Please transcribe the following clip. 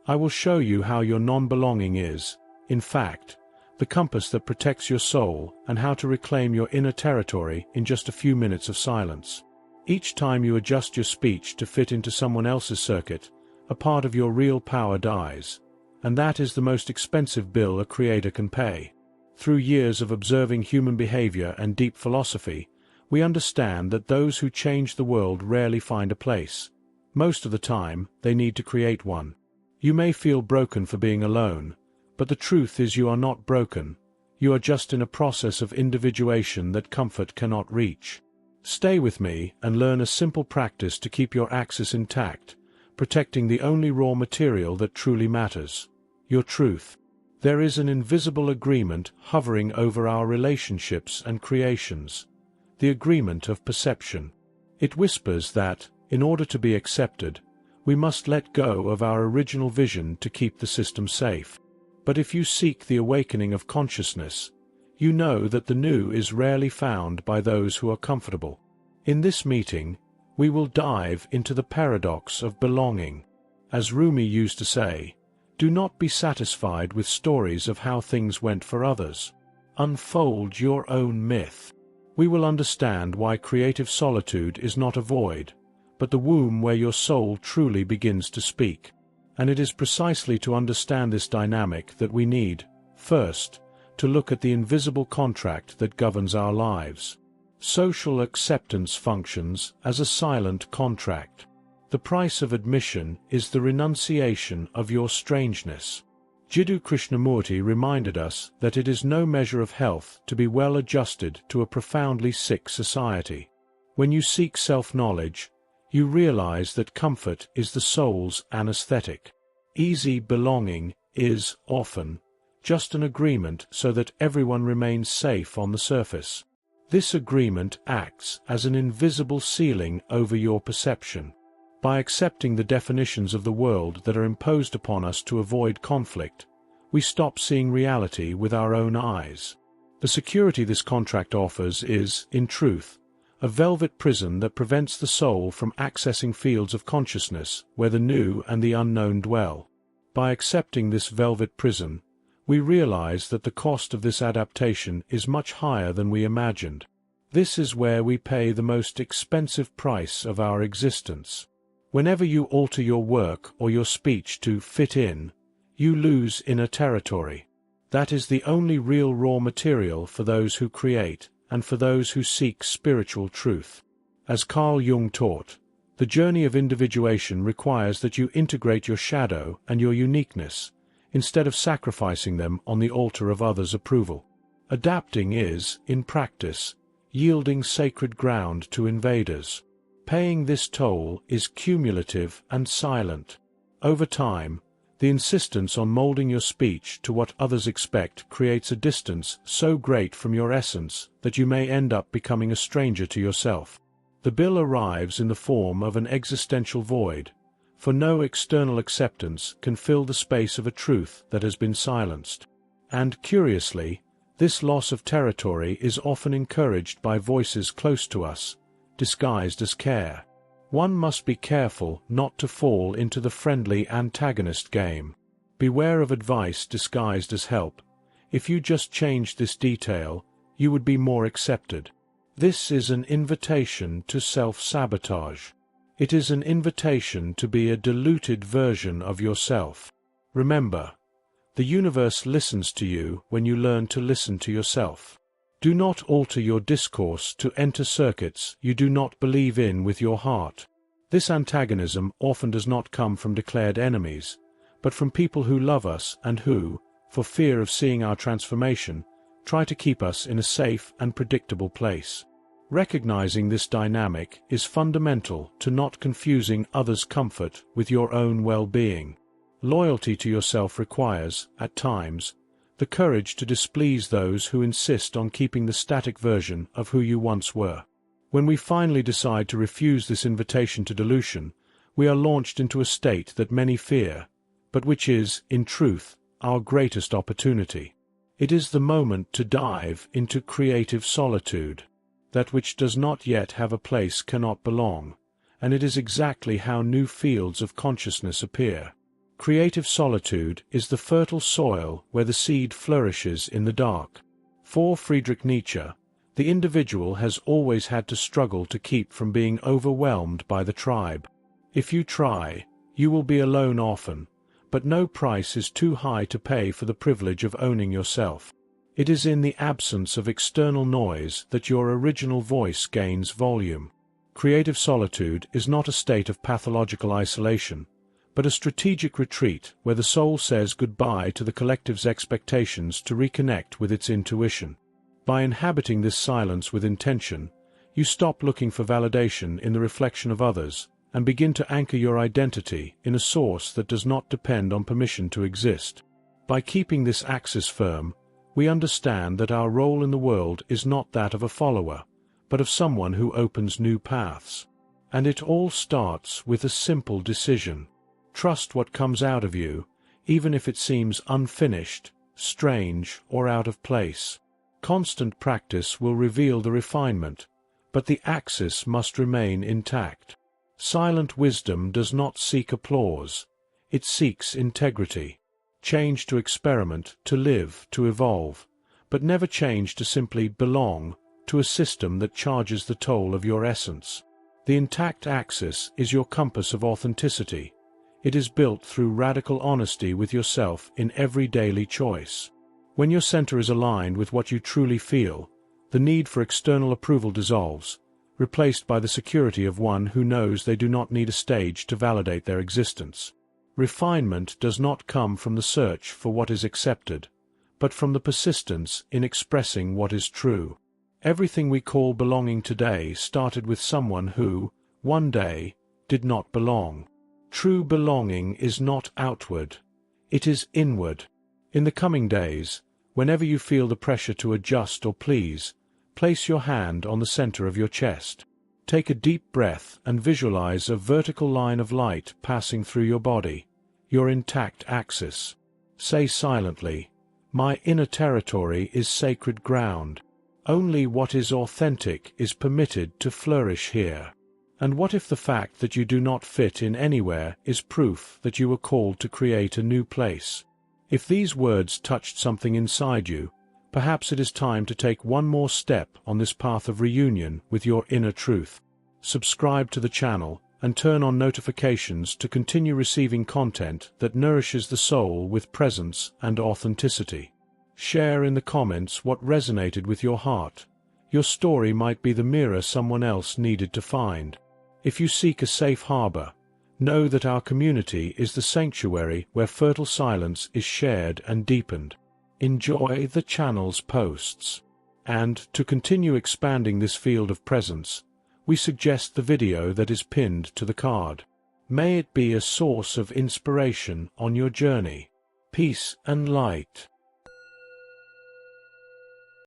I will show you how your non-belonging is, in fact, the compass that protects your soul, and how to reclaim your inner territory in just a few minutes of silence. Each time you adjust your speech to fit into someone else's circuit, a part of your real power dies. And that is the most expensive bill a creator can pay. Through years of observing human behavior and deep philosophy, we understand that those who change the world rarely find a place. Most of the time, they need to create one. You may feel broken for being alone, but the truth is you are not broken. You are just in a process of individuation that comfort cannot reach. Stay with me and learn a simple practice to keep your axis intact, protecting the only raw material that truly matters: your truth. There is an invisible agreement hovering over our relationships and creations, the agreement of perception. It whispers that, in order to be accepted, we must let go of our original vision to keep the system safe. But if you seek the awakening of consciousness, you know that the new is rarely found by those who are comfortable. In this meeting, we will dive into the paradox of belonging. As Rumi used to say, do not be satisfied with stories of how things went for others. Unfold your own myth. We will understand why creative solitude is not a void, but the womb where your soul truly begins to speak. And it is precisely to understand this dynamic that we need, first, to look at the invisible contract that governs our lives. Social acceptance functions as a silent contract. The price of admission is the renunciation of your strangeness. Jiddu Krishnamurti reminded us that it is no measure of health to be well adjusted to a profoundly sick society. When you seek self-knowledge, you realize that comfort is the soul's anesthetic. Easy belonging is, often, just an agreement so that everyone remains safe on the surface. This agreement acts as an invisible ceiling over your perception. By accepting the definitions of the world that are imposed upon us to avoid conflict, we stop seeing reality with our own eyes. The security this contract offers is, in truth, a velvet prison that prevents the soul from accessing fields of consciousness where the new and the unknown dwell. By accepting this velvet prison, we realize that the cost of this adaptation is much higher than we imagined. This is where we pay the most expensive price of our existence. Whenever you alter your work or your speech to fit in, you lose inner territory. That is the only real raw material for those who create and for those who seek spiritual truth. As Carl Jung taught, the journey of individuation requires that you integrate your shadow and your uniqueness, instead of sacrificing them on the altar of others' approval. Adapting is, in practice, yielding sacred ground to invaders. Paying this toll is cumulative and silent. Over time, the insistence on molding your speech to what others expect creates a distance so great from your essence that you may end up becoming a stranger to yourself. The bill arrives in the form of an existential void, for no external acceptance can fill the space of a truth that has been silenced. And curiously, this loss of territory is often encouraged by voices close to us, disguised as care. One must be careful not to fall into the friendly antagonist game. Beware of advice disguised as help. If you just changed this detail, you would be more accepted. This is an invitation to self-sabotage. It is an invitation to be a diluted version of yourself. Remember, the universe listens to you when you learn to listen to yourself. Do not alter your discourse to enter circuits you do not believe in with your heart. This antagonism often does not come from declared enemies, but from people who love us and who, for fear of seeing our transformation, try to keep us in a safe and predictable place. Recognizing this dynamic is fundamental to not confusing others' comfort with your own well-being. Loyalty to yourself requires, at times, the courage to displease those who insist on keeping the static version of who you once were. When we finally decide to refuse this invitation to dilution, we are launched into a state that many fear, but which is, in truth, our greatest opportunity. It is the moment to dive into creative solitude. That which does not yet have a place cannot belong, and it is exactly how new fields of consciousness appear. Creative solitude is the fertile soil where the seed flourishes in the dark. For Friedrich Nietzsche, the individual has always had to struggle to keep from being overwhelmed by the tribe. If you try, you will be alone often, but no price is too high to pay for the privilege of owning yourself. It is in the absence of external noise that your original voice gains volume. Creative solitude is not a state of pathological isolation, but a strategic retreat where the soul says goodbye to the collective's expectations to reconnect with its intuition. By inhabiting this silence with intention, you stop looking for validation in the reflection of others, and begin to anchor your identity in a source that does not depend on permission to exist. By keeping this axis firm, we understand that our role in the world is not that of a follower, but of someone who opens new paths. And it all starts with a simple decision. Trust what comes out of you, even if it seems unfinished, strange, or out of place. Constant practice will reveal the refinement, but the axis must remain intact. Silent wisdom does not seek applause, it seeks integrity. Change to experiment, to live, to evolve, but never change to simply belong to a system that charges the toll of your essence. The intact axis is your compass of authenticity. It is built through radical honesty with yourself in every daily choice. When your center is aligned with what you truly feel, the need for external approval dissolves, replaced by the security of one who knows they do not need a stage to validate their existence. Refinement does not come from the search for what is accepted, but from the persistence in expressing what is true. Everything we call belonging today started with someone who, one day, did not belong. True belonging is not outward, it is inward. In the coming days, whenever you feel the pressure to adjust or please, place your hand on the center of your chest. Take a deep breath and visualize a vertical line of light passing through your body, your intact axis. Say silently, "My inner territory is sacred ground. Only what is authentic is permitted to flourish here." And what if the fact that you do not fit in anywhere is proof that you were called to create a new place? If these words touched something inside you, perhaps it is time to take one more step on this path of reunion with your inner truth. Subscribe to the channel and turn on notifications to continue receiving content that nourishes the soul with presence and authenticity. Share in the comments what resonated with your heart. Your story might be the mirror someone else needed to find. If you seek a safe harbor, know that our community is the sanctuary where fertile silence is shared and deepened. Enjoy the channel's posts. And, to continue expanding this field of presence, we suggest the video that is pinned to the card. May it be a source of inspiration on your journey. Peace and light.